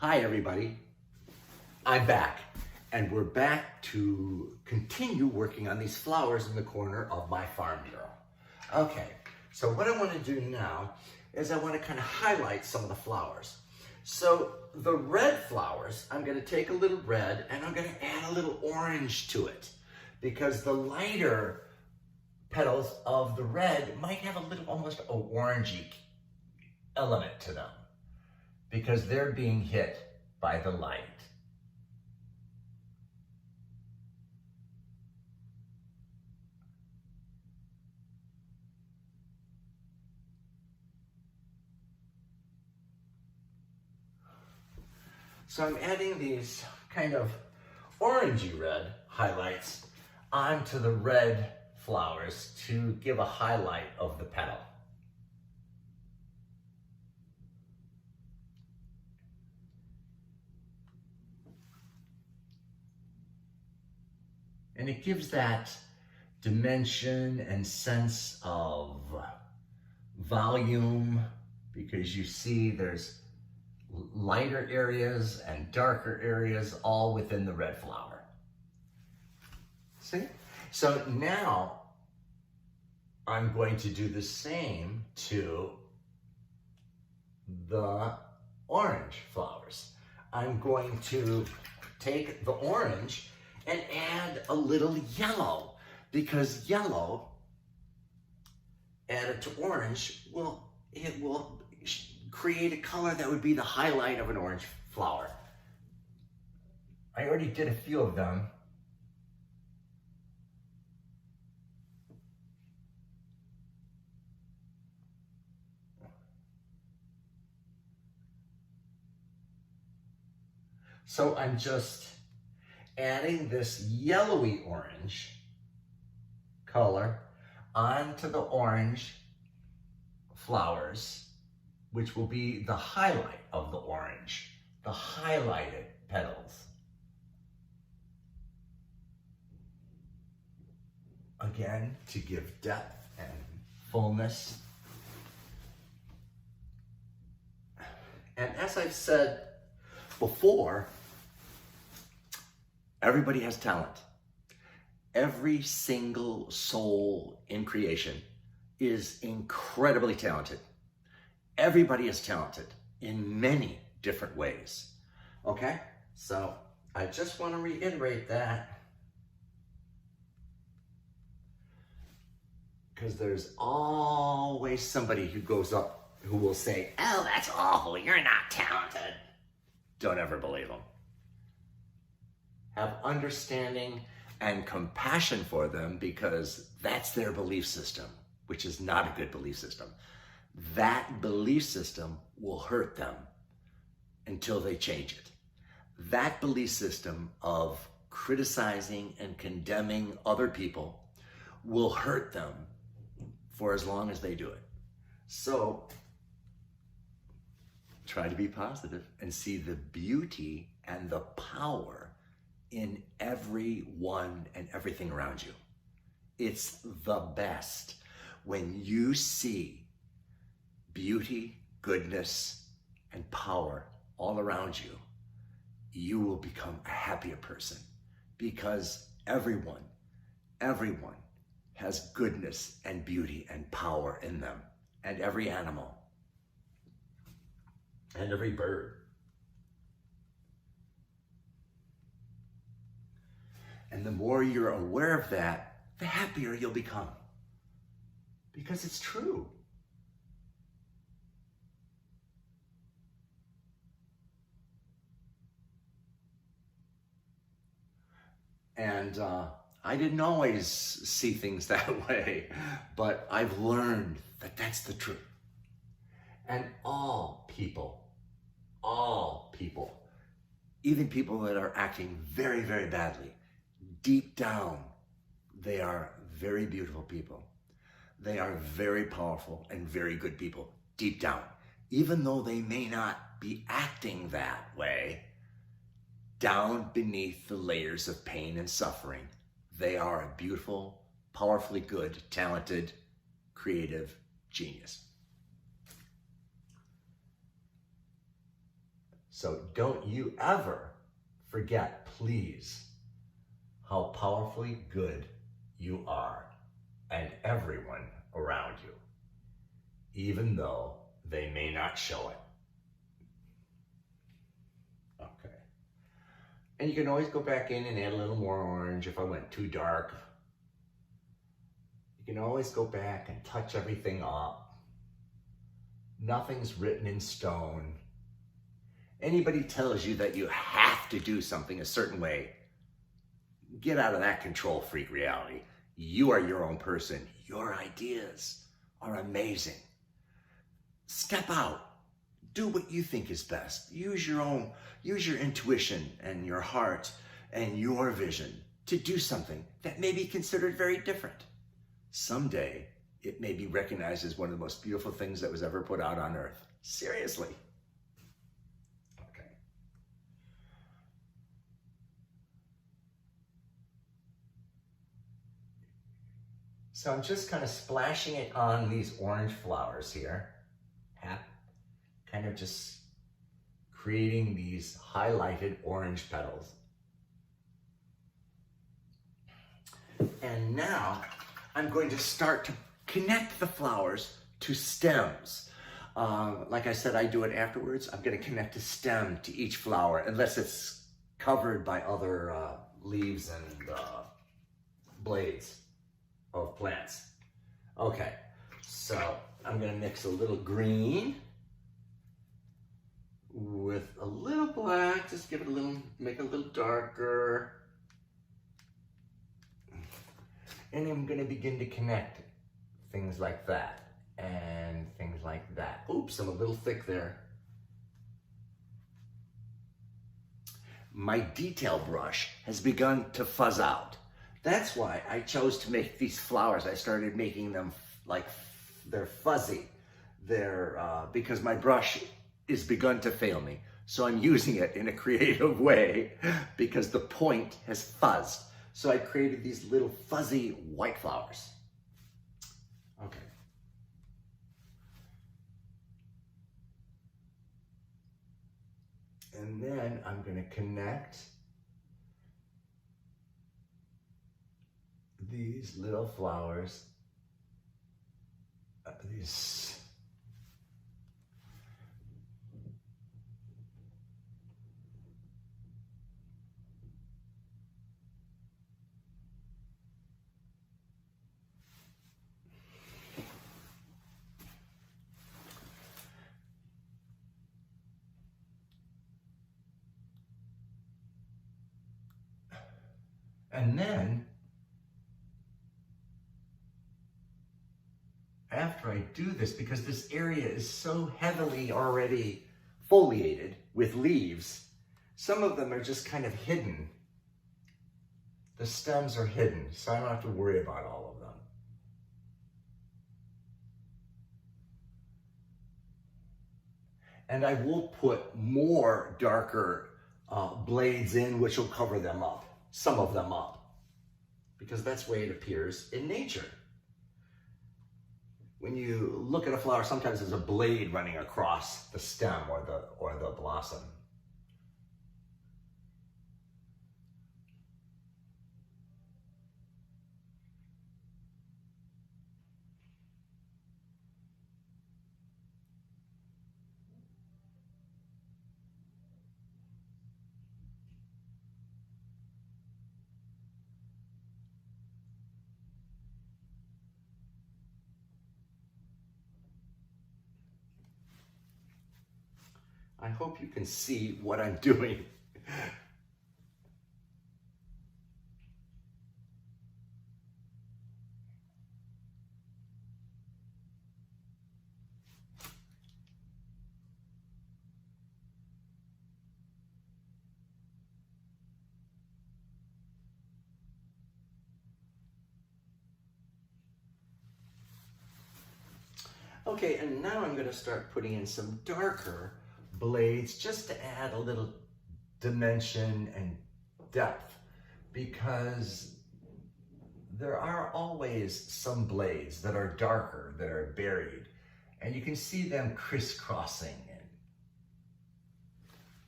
Hi everybody, I'm back and we're back to continue working on these flowers in the corner of my farm mural. Okay, so what I want to do now is I want to kind of highlight some of the flowers. So the red flowers, I'm going to take a little red and I'm going to add a little orange to it because the lighter petals of the red might have a little almost a orangey element to them, because they're being hit by the light. So I'm adding these kind of orangey red highlights onto the red flowers to give a highlight of the petal. And it gives that dimension and sense of volume, because you see there's lighter areas and darker areas all within the red flower. See? So now I'm going to do the same to the orange flowers. I'm going to take the orange and add a little yellow, because yellow added to orange will create a color that would be the highlight of an orange flower. I already did a few of them. So I'm just adding this yellowy orange color onto the orange flowers, which will be the highlight of the orange, the highlighted petals. Again, to give depth and fullness. And as I've said before, everybody has talent. Every single soul in creation is incredibly talented. Everybody is talented in many different ways. Okay? So I just want to reiterate that, because there's always somebody who goes up who will say, "Oh, that's awful, you're not talented." Don't ever believe them. Have understanding and compassion for them, because that's their belief system, which is not a good belief system. That belief system will hurt them until they change it. That belief system of criticizing and condemning other people will hurt them for as long as they do it. So try to be positive and see the beauty and the power in everyone and everything around you. It's the best when you see beauty, goodness, and power all around you. You will become a happier person, because everyone has goodness and beauty and power in them, and every animal and every bird. And the more you're aware of that, the happier you'll become, because it's true. And I didn't always see things that way, but I've learned that that's the truth. And all people, even people that are acting very, very badly, deep down, they are very beautiful people. They are very powerful and very good people, deep down. Even though they may not be acting that way, down beneath the layers of pain and suffering, they are a beautiful, powerfully good, talented, creative genius. So don't you ever forget, please, how powerfully good you are and everyone around you, even though they may not show it. Okay. And you can always go back in and add a little more orange if I went too dark. You can always go back and touch everything up. Nothing's written in stone. Anybody tells you that you have to do something a certain way, get out of that control freak reality. You are your own person. Your ideas are amazing. Step out. Do what you think is best. Use your intuition and your heart and your vision to do something that may be considered very different. Someday, it may be recognized as one of the most beautiful things that was ever put out on earth. Seriously. Okay. So I'm just kind of splashing it on these orange flowers here. Kind of just creating these highlighted orange petals. And now I'm going to start to connect the flowers to stems. Like I said, I do it afterwards. I'm going to connect a stem to each flower, unless it's covered by other leaves and blades of plants. Okay, so I'm going to mix a little green with a little black, just give it a little, make it a little darker. And I'm going to begin to connect things like that and things like that. Oops, I'm a little thick there. My detail brush has begun to fuzz out. That's why I chose to make these flowers. I started making them like they're fuzzy. They're because my brush is begun to fail me. So I'm using it in a creative way because the point has fuzzed. So I created these little fuzzy white flowers. Okay. And then I'm going to connect these little flowers, and then after I do this, because this area is so heavily already foliated with leaves, some of them are just kind of hidden. The stems are hidden, so I don't have to worry about all of them. And I will put more darker blades in, which will cover them up, some of them up, because that's the way it appears in nature. When you look at a flower, sometimes there's a blade running across the stem or the blossom. I hope you can see what I'm doing. Okay, and now I'm going to start putting in some darker blades just to add a little dimension and depth, because there are always some blades that are darker, that are buried, and you can see them crisscrossing.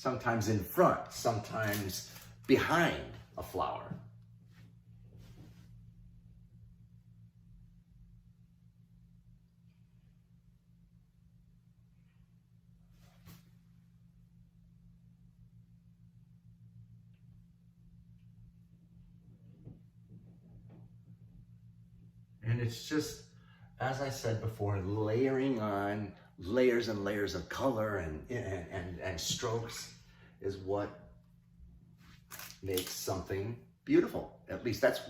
sometimes in front, sometimes behind a flower. And it's just, as I said before, layering on layers and layers of color and strokes is what makes something beautiful. At least that's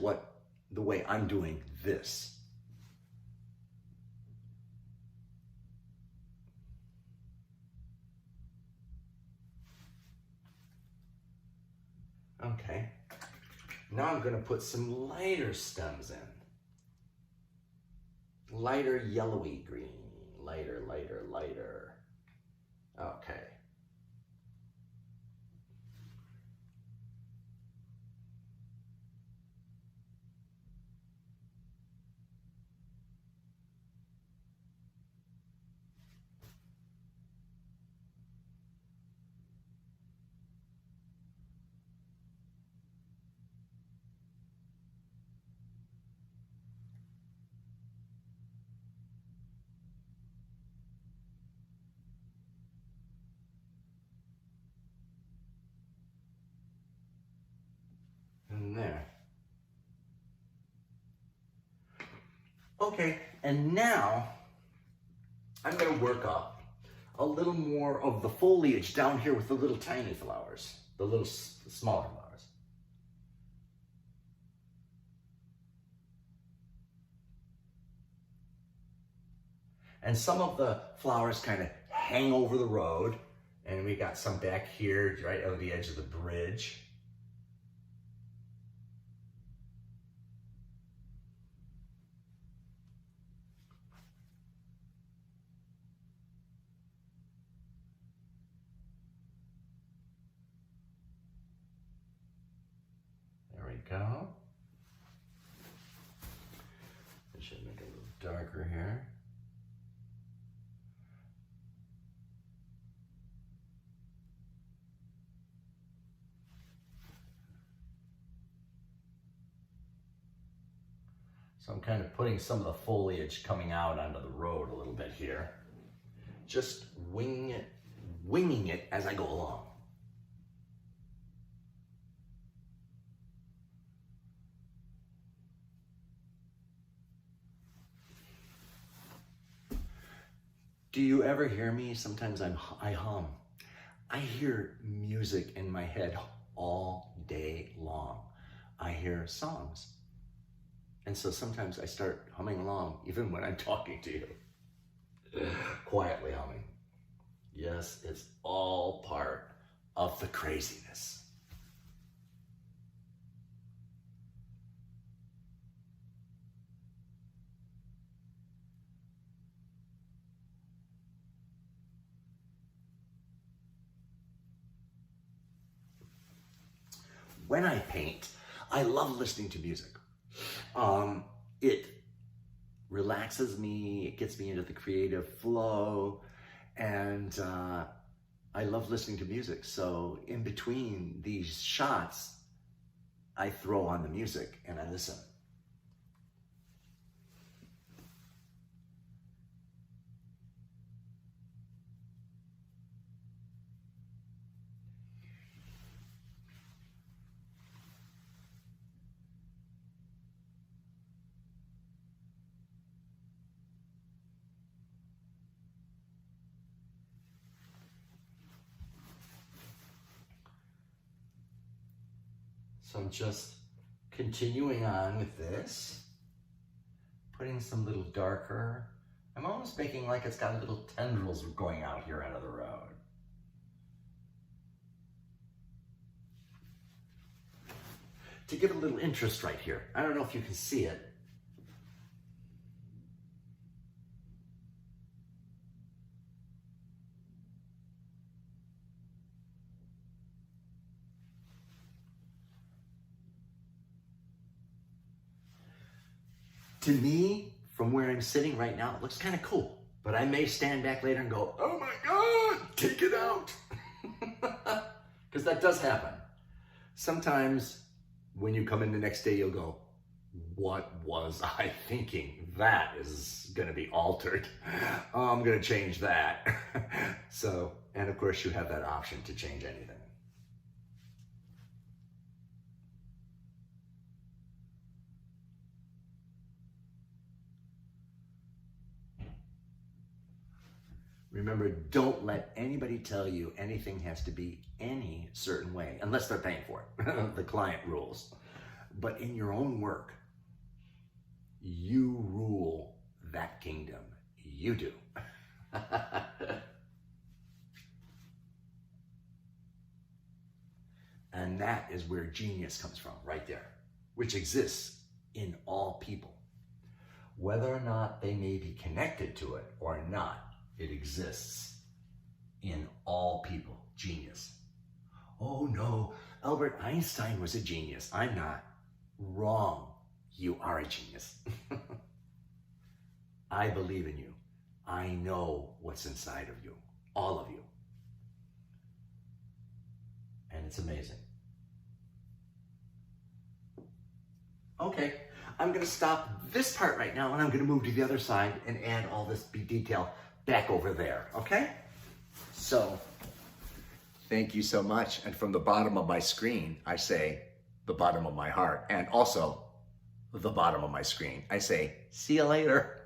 the way I'm doing this. Okay, now I'm going to put some lighter stems in. Lighter yellowy green, lighter, lighter, lighter. Okay. And there. Okay, and now I'm going to work up a little more of the foliage down here with the little tiny flowers, the little smaller flowers. And some of the flowers kind of hang over the road, and we got some back here right on the edge of the bridge. There we go. I should make it a little darker here. So I'm kind of putting some of the foliage coming out onto the road a little bit here. Just winging it as I go along. Do you ever hear me? Sometimes I hum. I hear music in my head all day long. I hear songs. And so sometimes I start humming along, even when I'm talking to you. Quietly humming. Yes, it's all part of the craziness. When I paint, I love listening to music. It relaxes me, it gets me into the creative flow, and I love listening to music. So in between these shots, I throw on the music and I listen. So I'm just continuing on with this, putting some little darker. I'm almost making like it's got little tendrils going out here out of the road. To give a little interest right here. I don't know if you can see it. To me, from where I'm sitting right now, it looks kind of cool. But I may stand back later and go, oh my God, take it out. because that does happen. Sometimes when you come in the next day, you'll go, what was I thinking? That is going to be altered. Oh, I'm going to change that. So, and of course you have that option to change anything. Remember, don't let anybody tell you anything has to be any certain way, unless they're paying for it, the client rules. But in your own work, you rule that kingdom. You do. And that is where genius comes from, right there, which exists in all people. Whether or not they may be connected to it or not, it exists in all people. Genius. Oh no, Albert Einstein was a genius. I'm not. Wrong. You are a genius. I believe in you. I know what's inside of you. All of you. And it's amazing. Okay, I'm going to stop this part right now and I'm going to move to the other side and add all this detail back over there, okay? So, thank you so much. And from the bottom of my screen, I say the bottom of my heart. And also the bottom of my screen, I say, see you later.